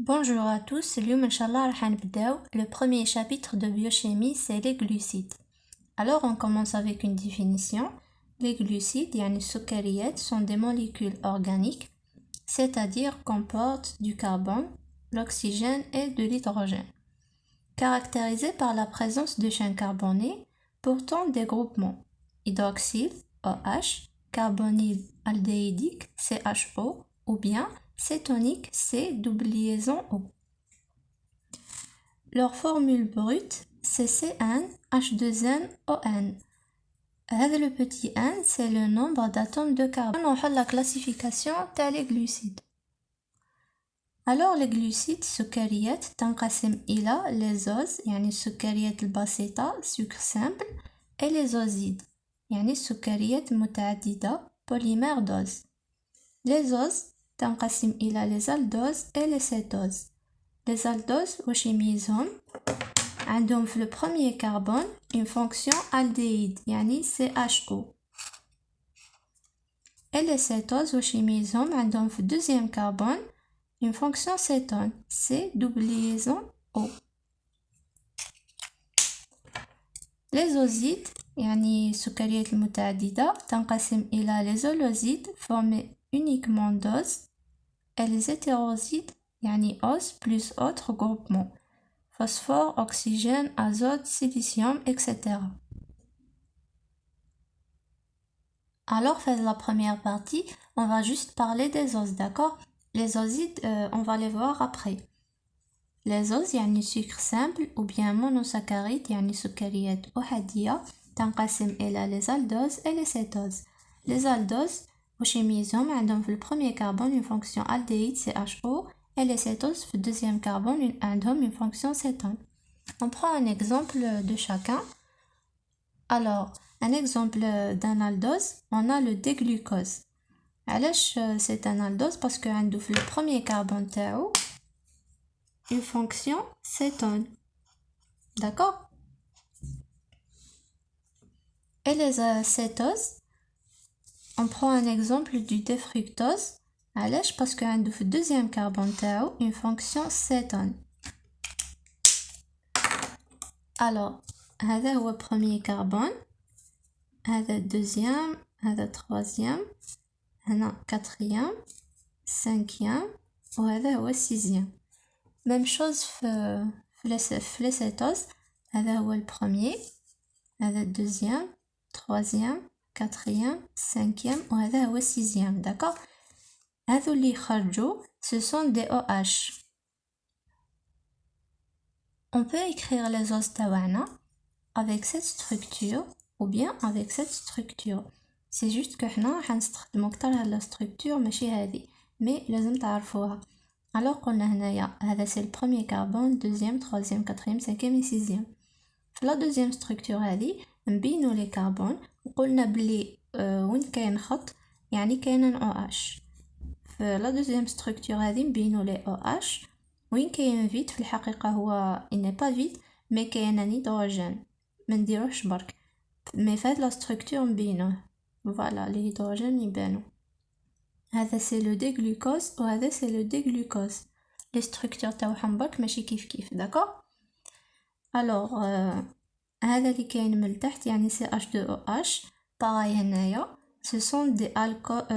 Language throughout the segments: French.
Bonjour à tous, اليوم إن شاء الله راح نبداو le premier chapitre de biochimie, c'est les glucides. Alors on commence avec une définition. Les glucides, يعني السكريات, sont des molécules organiques, c'est-à-dire comportent du carbone, l'oxygène et de l'hydrogène, caractérisées par la présence de chaînes carbonées portant des groupements hydroxyle, OH, carbonyle aldéhydique, CHO, ou bien cétonique, C double liaison O. Leur formule brute, c'est CnH2nOn. Le petit n, c'est le nombre d'atomes de carbone. On fait la classification des glucides. Alors les glucides, سكريات تنقسم إلى les oses, يعني السكريات البسيطة, sucre simple, et les osides, يعني السكريات المتعددة, polymère d'ose. Les oses تنقسم إلى les aldoses et les cétoses. Les aldoses واش يميزهم عندهم في le premier carbone une fonction aldéhyde يعني CHO. Et les cétoses واش يميزهم عندهم في deuxième carbone une fonction cétone C double liaison O. Les osides يعني السكريات المتعددة تنقسم إلى les holosides formés uniquement d'ose et les hétérosides يعني os plus autres groupements phosphore, oxygène, azote, silicium, etc. Alors, faisons la première partie, on va juste parler des os, d'accord? Les osides, on va les voir après. Les os, يعني sucre simple ou bien monosaccharide, يعني سكريات أحادية تنقسم إلى les aldoses et les cétoses. Les aldoses, واش يميزهم عندهم في le premier carbone une fonction aldéhyde CHO et les cétoses في le deuxième carbone عندهم une fonction cétone. On prend un exemple de chacun. Alors, un exemple d'un aldose, on a le déglucose. علاش c'est un aldose? Parce que عنده في le premier carbone تاعو une fonction cétone. D'accord? Et les cétoses, on prend un exemple du défructose. علاش? Parce que عنده في deuxième carbone تاعو une fonction cétone. Alors, هذا هو premier carbone, هذا deuxième, هذا troisième, هنا quatrième, cinquième, وهذا هو sixième. Même chose في les cétoses, هذا هو le premier, هذا deuxième, troisième, quatrième, cinquième, وهذا هو sixième, d'accord? هذو اللي خرجوا, ce sont des OH. On peut écrire les os تاوعنا avec cette structure ou bien avec cette structure. C'est juste que حنا راح نستخدمو كتر هاد la structure ماشي هادي, mais لازم تعرفوها. Alors قلنا هنايا هذا c'est le premier carbone, deuxième, troisième, quatrième, cinquième et sixième. في la deuxième structure هادي نبينو les carbone وقلنا بلي وين كاين خط يعني كاين OH. في la deuxième structure هادي نبينو les OH وين كاين فيد في الحقيقة هو il n'est pas vide mais كاين un hydrogène ما نديروهش برك مي فهاد لا ستركتور نبينوه فوالا لي هيدروجين يبانو. هذا سي لو ديغلوكوز وهذا سي لو ديغلوكوز لي ستركتور تاعهم برك ماشي كيف داكور. الوغ هذا اللي كاين من التحت يعني CH2OH باغاي هنايا ce sont des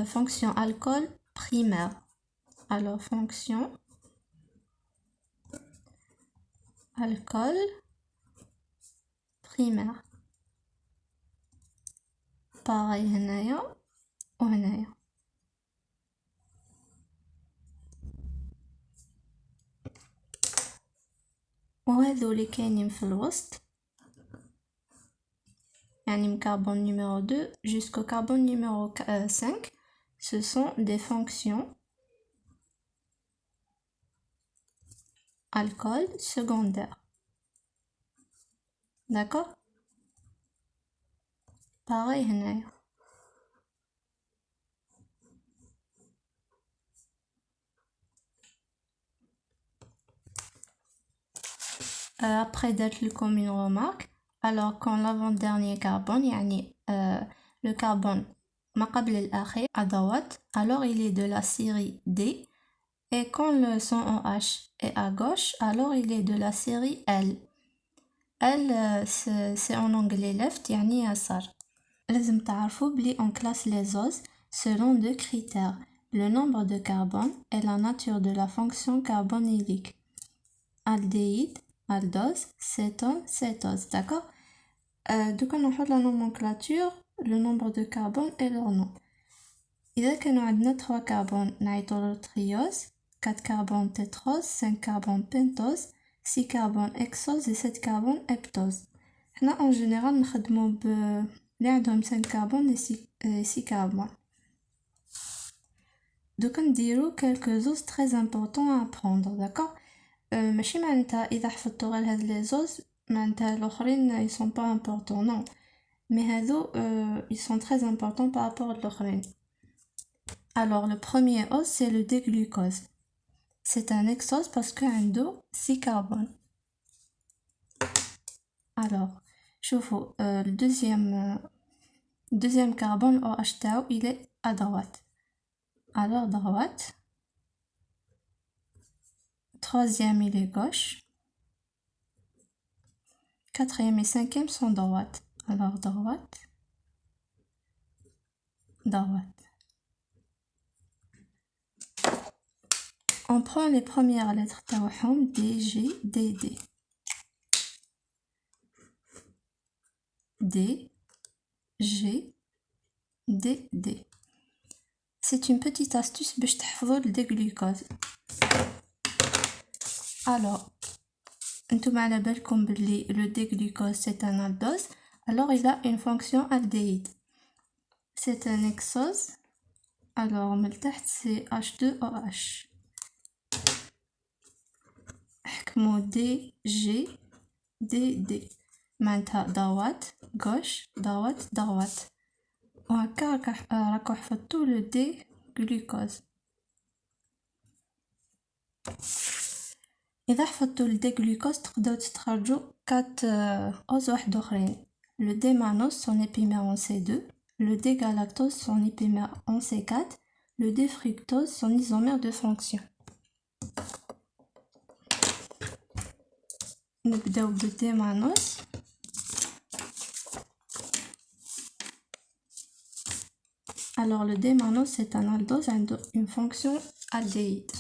fonctions alcool primaires. Alors fonction alcool primaire باغاي هنايا وهنايا. وهذو اللي كاينين في الوسط يعني من carbone numéro 2 jusqu'au carbone numéro 5 ce sont des fonctions alcool secondaires. D'accord? Pareil هنايا. Après d'être comme une remarque, alors quand l'avant-dernier carbone يعني le carbone ما قبل الأخير à droite, alors il est de la série D Et quand le son OH est à gauche, alors il est de la série L. L, c'est en anglais left, يعني يسار. لازم تعرفوا بلي on classe les os selon deux critères, le nombre de carbone et la nature de la fonction carbonylique. Aldéhyde, aldose, cétone, cétose, d'accord? Donc on a la nomenclature, le nombre de carbone et leur nom. إذا كانوا عندنا 3 carbone نعيطولو triose, 4 carbone tétrose, 5 carbone pentose, 6 carbone hexose et 7 carbone heptose. حنا en général نخدمو اللي عندهم 5 carbone et 6 carbone. دوك نديرو quelques os très importants à apprendre, d'accord? ماشي معناتها إذا حفظتو غير هاد لي زوز معناتها الآخرين ils sont pas importants, non. Mais هادو ils sont très importants par rapport à l'auخرين. Alors le premier os c'est le D-glucose. C'est un hexose parce que عنده 6 carbone. Alors, شوفوا le deuxième carbone OH تاعو il est à droite. Alors droite. Troisième il est gauche. Quatrième et cinquième sont droite. Alors droite. Droite. On prend les premières lettres تاعهم D, G, D, D. D, G, D, D. C'est une petite astuce باش تحفظوا le D-glucose. Alors, انتم على بالكم بلي le D-glucose c'est un aldose, alors il a une fonction aldéhyde. C'est un hexose. Alors من تحت c'est H2OH. حكموا D, G, D, D. معناتها droite, gauche, droite, droite. وهكا راكو حفظتو le D-glucose. إذا حفظتو le D-glucose تقدروا تستخرجوا 4 os واحد أخرين. Le D-mannose son épimère en C2, le D-galactose son épimère en C4, le D-fructose son isomère de fonction. نبداو ب D-mannose. Alors le D-mannose c'est un aldose عنده une fonction aldéhyde.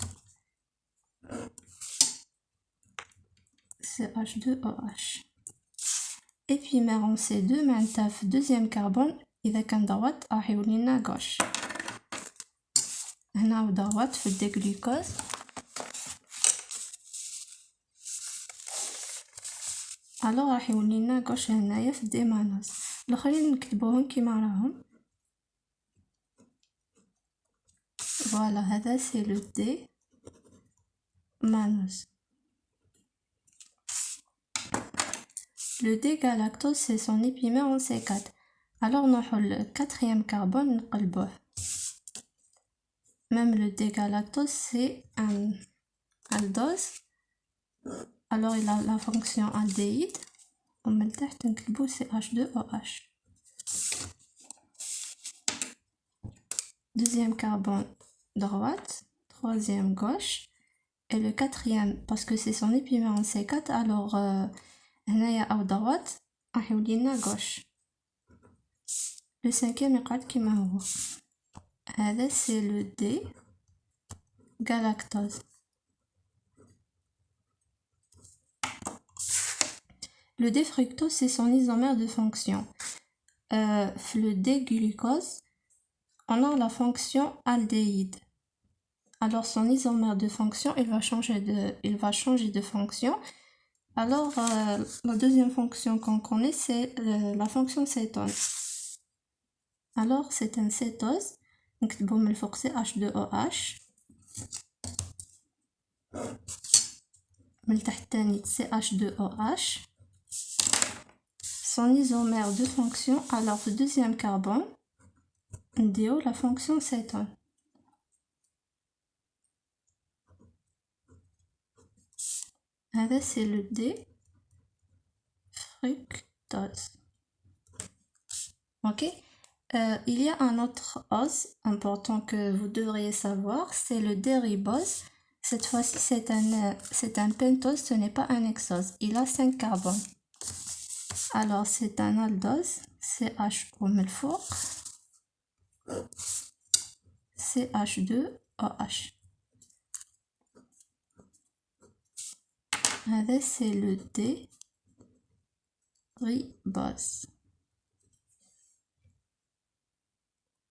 C'est H2OH. Épimère en C2 معناتها في deuxième carbone إذا كان droite راح يولي لنا gauche. هنا droite في D-glucose. alors راح يولي لنا gauche هنايا في D-mannose. الاخرين نكتبوهم كيما راهم. Voilà, هذا c'est le D-mannose. Le D-galactose c'est son épimère en C4. Alors نروحو le quatrième carbone نقلبوه. Même le D-galactose c'est un aldose. Alors il a la fonction aldéhyde. ومن تحت نكتبو c'est H2OH. Deuxième carbone droite, troisième gauche, et le quatrième, parce que c'est son épimère en C4, alors هنايا à droite راح يولي لنا gauche. Le cinquième يقعد كيما هو. هذا c'est le D-galactose. Le D-fructose c'est son isomère de fonction. Le D-glucose on a la fonction aldéhyde. Alors son isomère de fonction il va changer de fonction. Alors la deuxième fonction qu'on connaît c'est la fonction cétone. Alors c'est un cétose. نكتبو من الفوق c'est H2OH. من تحت تاني c'est H2OH. Son isomère de fonction, alors le deuxième carbone نديرو la fonction cétone. هذا c'est le D-fructose. Ok. Il y a un autre os important que vous devriez savoir, c'est le D-ribose. Cette fois-ci, c'est un pentose, ce n'est pas un hexose. Il a 5 carbones. Alors, c'est un aldose, CHO مرفوق, CH2OH. هذا c'est le D ribose.